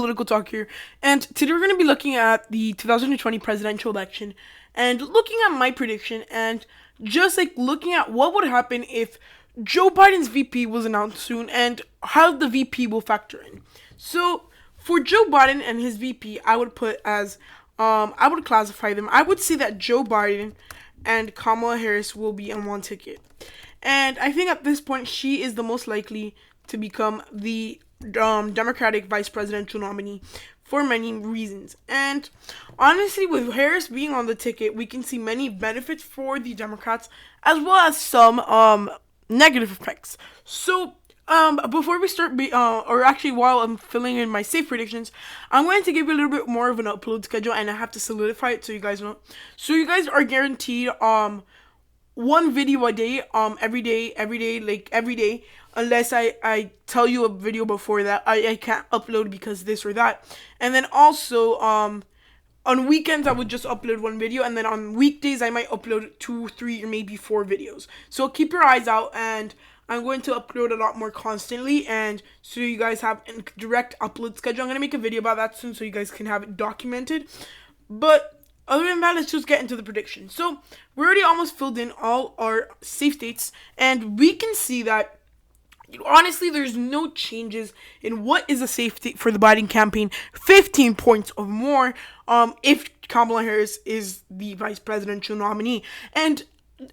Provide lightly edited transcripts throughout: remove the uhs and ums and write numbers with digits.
Political talk here, and today we're going to be looking at the 2020 presidential election and looking at my prediction and just like looking at what would happen if Joe Biden's VP was announced soon and how the VP will factor in. So for Joe Biden and his VP, I would put as I would classify them. I would say that Joe Biden and Kamala Harris will be on one ticket, and I think at this point she is the most likely to become the Democratic vice presidential nominee for many reasons. And honestly, with Harris being on the ticket, we can see many benefits for the Democrats as well as some negative effects. So before we start, or actually while I'm filling in my safe predictions, I'm going to give you a little bit more of an upload schedule, and I have to solidify it so you guys know. So you guys are guaranteed one video a day, every day, unless I tell you a video before that I can't upload because this or that. And then also, on weekends, I would just upload one video, and then on weekdays, I might upload 2, 3, or maybe 4 videos. So keep your eyes out, and I'm going to upload a lot more constantly, and so you guys have a direct upload schedule. I'm going to make a video about that soon so you guys can have it documented. But other than that, let's just get into the prediction. So we're already almost filled in all our safe states, and we can see that honestly there's no changes in what is a safe state for the Biden campaign. 15 points or more if Kamala Harris is the vice presidential nominee. And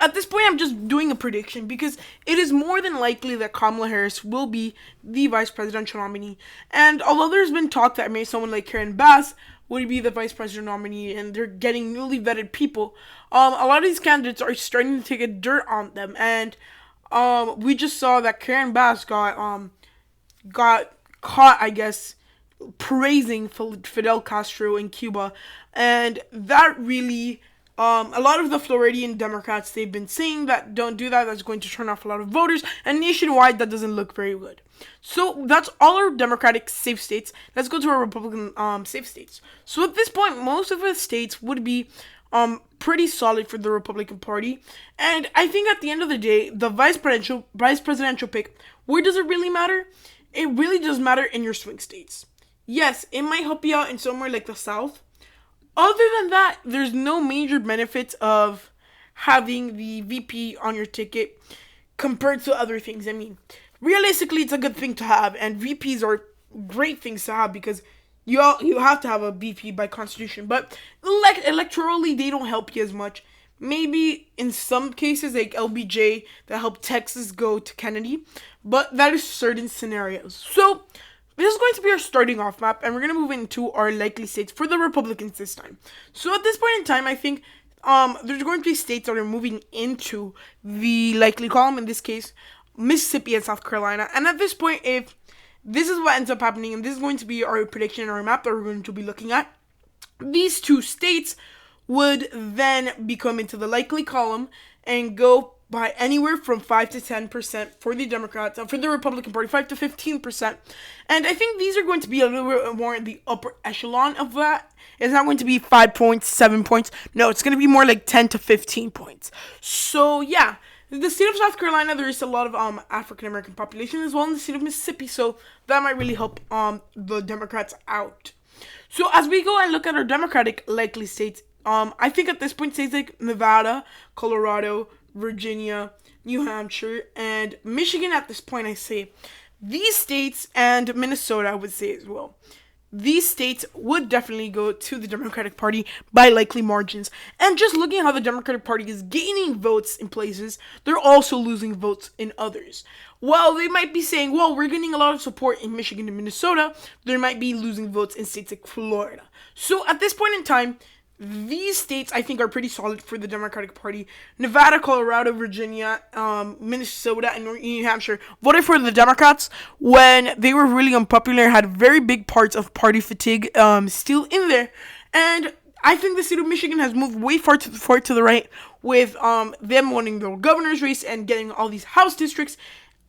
at this point, I'm just doing a prediction because it is more than likely that Kamala Harris will be the vice presidential nominee. And although there's been talk that maybe someone like Karen Bass would be the vice president nominee, and they're getting newly vetted people, a lot of these candidates are starting to take a dirt on them. And we just saw that Karen Bass got caught, I guess, praising Fidel Castro in Cuba, and that really, a lot of the Floridian Democrats, they've been saying that don't do that, that's going to turn off a lot of voters, and nationwide that doesn't look very good. So that's all our Democratic safe states. Let's go to our Republican safe states. So at this point, most of the states would be pretty solid for the Republican Party, and I think at the end of the day, the vice presidential pick, where does it really matter? It really does matter in your swing states. Yes, it might help you out in somewhere like the South. Other than that, there's no major benefits of having the VP on your ticket compared to other things. I mean, realistically, it's a good thing to have, and VPs are great things to have because you have to have a VP by constitution. But electorally, they don't help you as much. Maybe in some cases, like LBJ, that helped Texas go to Kennedy, but that is certain scenarios. So this is going to be our starting off map, and we're going to move into our likely states for the Republicans this time. So at this point in time, I think there's going to be states that are moving into the likely column, in this case, Mississippi and South Carolina. And at this point, if this is what ends up happening, and this is going to be our prediction and our map that we're going to be looking at, these two states would then become into the likely column and go by anywhere from 5 to 10% for the Democrats, for the Republican Party, 5 to 15%. And I think these are going to be a little bit more in the upper echelon of that. It's not going to be 5 points, 7 points. No, it's going to be more like 10 to 15 points. So, yeah. The state of South Carolina, there is a lot of African-American population as well in the state of Mississippi, so that might really help the Democrats out. So as we go and look at our Democratic likely states, I think at this point, states like Nevada, Colorado, Virginia, New Hampshire, and Michigan at this point, I say, these states, and Minnesota, I would say as well, these states would definitely go to the Democratic Party by likely margins. And just looking at how the Democratic Party is gaining votes in places, they're also losing votes in others. While they might be saying, well, we're getting a lot of support in Michigan and Minnesota, they might be losing votes in states like Florida. So at this point in time, these states, I think, are pretty solid for the Democratic Party. Nevada, Colorado, Virginia, Minnesota, and New Hampshire voted for the Democrats when they were really unpopular, had very big parts of party fatigue still in there. And I think the state of Michigan has moved way far to the right with them winning the governor's race and getting all these House districts.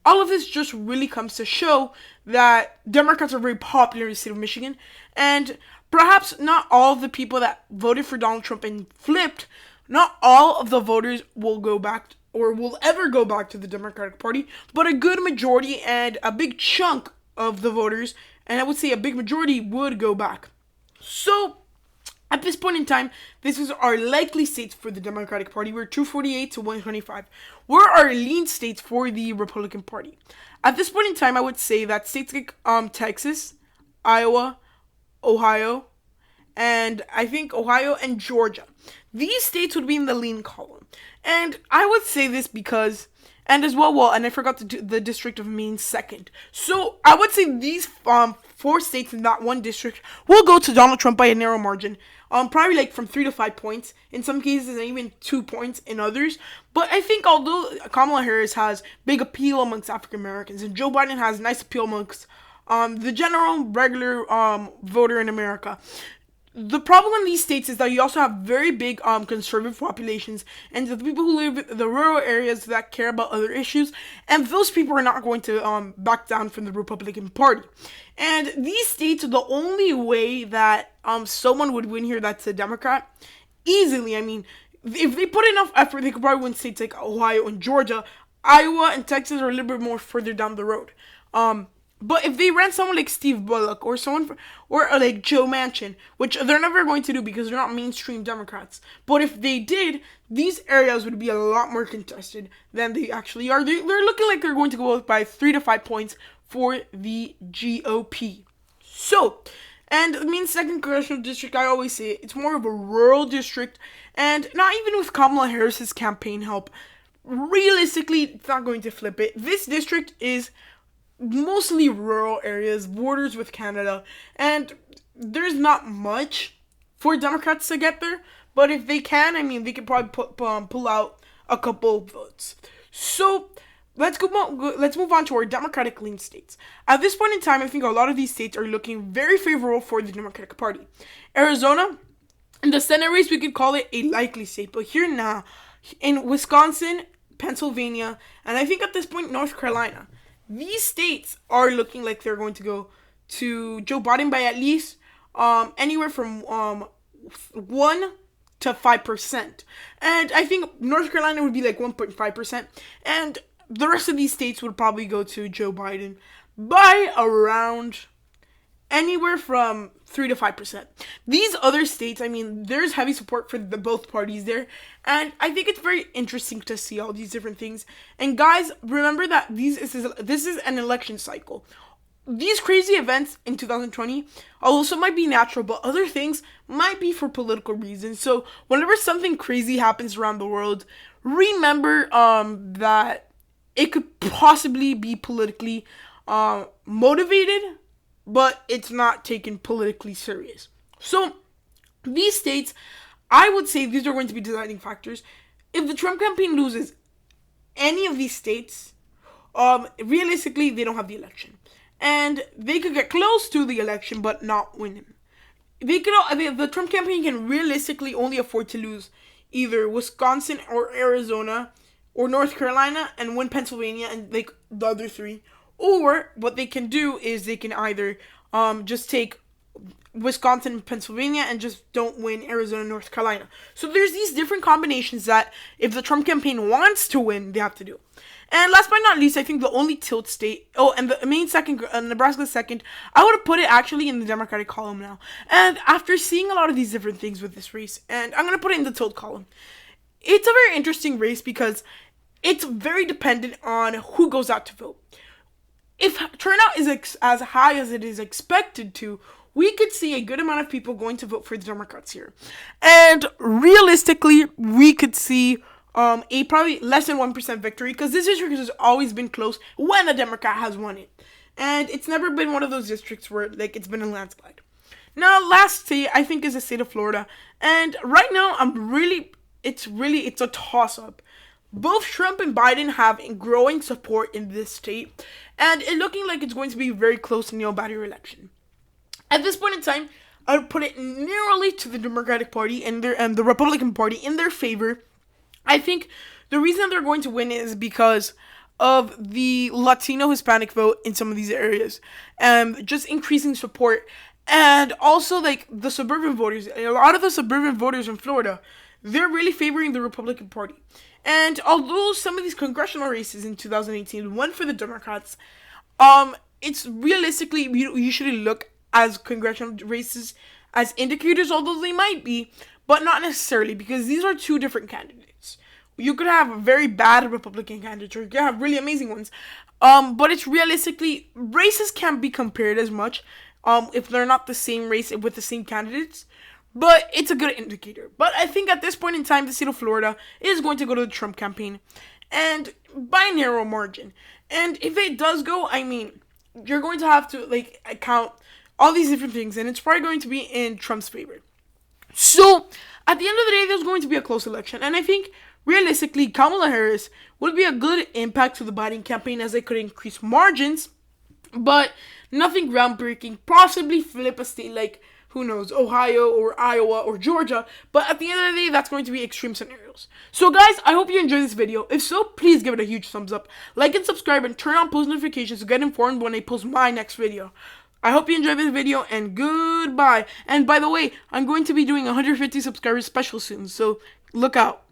All of this just really comes to show that Democrats are very popular in the state of Michigan. And perhaps not all of the people that voted for Donald Trump and flipped, not all of the voters will go back or will ever go back to the Democratic Party, but a good majority and a big chunk of the voters and I would say a big majority would go back. So, at this point in time, this is our likely states for the Democratic Party. We're 248 to 125. Where are lean states for the Republican Party? At this point in time, I would say that states like Texas, Iowa, Ohio, and I think Ohio and Georgia. These states would be in the lean column. And I would say this because, and as well, and I forgot to do the District of Maine second. So I would say these 4 states in that one district will go to Donald Trump by a narrow margin. Probably like from 3 to 5 points in some cases, and even 2 points in others. But I think although Kamala Harris has big appeal amongst African Americans, and Joe Biden has nice appeal amongst the general regular voter in America, the problem in these states is that you also have very big conservative populations, and the people who live in the rural areas that care about other issues, and those people are not going to back down from the Republican Party. And these states, the only way that someone would win here that's a Democrat, easily, I mean, if they put enough effort, they could probably win states like Ohio and Georgia. Iowa and Texas are a little bit more further down the road. But if they ran someone like Steve Bullock or or like Joe Manchin, which they're never going to do because they're not mainstream Democrats, but if they did, these areas would be a lot more contested than they actually are. They're looking like they're going to go by 3 to 5 points for the GOP. So, and I mean, second congressional district, I always say it's more of a rural district, and not even with Kamala Harris's campaign help, realistically, it's not going to flip it. This district is mostly rural areas, borders with Canada, and there's not much for Democrats to get there, but if they can, I mean, they could probably pull out a couple votes. So, let's move on to our Democratic lean states. At this point in time, I think a lot of these states are looking very favorable for the Democratic Party. Arizona, in the Senate race, we could call it a likely state, but here now, in Wisconsin, Pennsylvania, and I think at this point, North Carolina, these states are looking like they're going to go to Joe Biden by at least anywhere from 1 to 5%. And I think North Carolina would be like 1.5%. And the rest of these states would probably go to Joe Biden by around anywhere from 3 to 5%. These other states, I mean, there's heavy support for both parties there, and I think it's very interesting to see all these different things. And guys, remember that this is an election cycle. These crazy events in 2020, although some might be natural, but other things might be for political reasons. So whenever something crazy happens around the world, remember that it could possibly be politically motivated, but it's not taken politically serious. So, these states, I would say these are going to be deciding factors. If the Trump campaign loses any of these states, realistically, they don't have the election. And they could get close to the election, but not win it. The Trump campaign can realistically only afford to lose either Wisconsin or Arizona or North Carolina and win Pennsylvania and like the other 3. Or what they can do is they can either just take Wisconsin and Pennsylvania and just don't win Arizona and North Carolina. So there's these different combinations that if the Trump campaign wants to win, they have to do. And last but not least, I think the only tilt state, and the Maine second, Nebraska second, I would have put it actually in the Democratic column now. And after seeing a lot of these different things with this race, and I'm going to put it in the tilt column. It's a very interesting race because it's very dependent on who goes out to vote. If turnout is as high as it is expected to, we could see a good amount of people going to vote for the Democrats here. And realistically, we could see a probably less than 1% victory because this district has always been close when a Democrat has won it. And it's never been one of those districts where like it's been a landslide. Now, last state I think is the state of Florida. And right now, it's a toss-up. Both Trump and Biden have growing support in this state, and it's looking like it's going to be very close in the nail-biter election. At this point in time, I would put it narrowly to the Democratic Party and the Republican Party in their favor. I think the reason they're going to win is because of the Latino Hispanic vote in some of these areas, just increasing support, and also like the suburban voters. A lot of the suburban voters in Florida, they're really favoring the Republican Party. And although some of these congressional races in 2018 went for the Democrats, it's realistically, you usually look as congressional races as indicators, although they might be, but not necessarily, because these are two different candidates. You could have very bad Republican candidates, or you could have really amazing ones. But it's realistically, races can't be compared as much, if they're not the same race with the same candidates. But it's a good indicator. But I think at this point in time, the state of Florida is going to go to the Trump campaign, and by a narrow margin. And if it does go, I mean, you're going to have to account all these different things, and it's probably going to be in Trump's favor. So at the end of the day, there's going to be a close election, and I think realistically, Kamala Harris would be a good impact to the Biden campaign, as they could increase margins, but nothing groundbreaking. Possibly flip a state like, who knows, Ohio or Iowa or Georgia. But at the end of the day, that's going to be extreme scenarios. So guys, I hope you enjoyed this video. If so, please give it a huge thumbs up. Like and subscribe and turn on post notifications to get informed when I post my next video. I hope you enjoyed this video, and goodbye. And by the way, I'm going to be doing 150 subscribers special soon, so look out.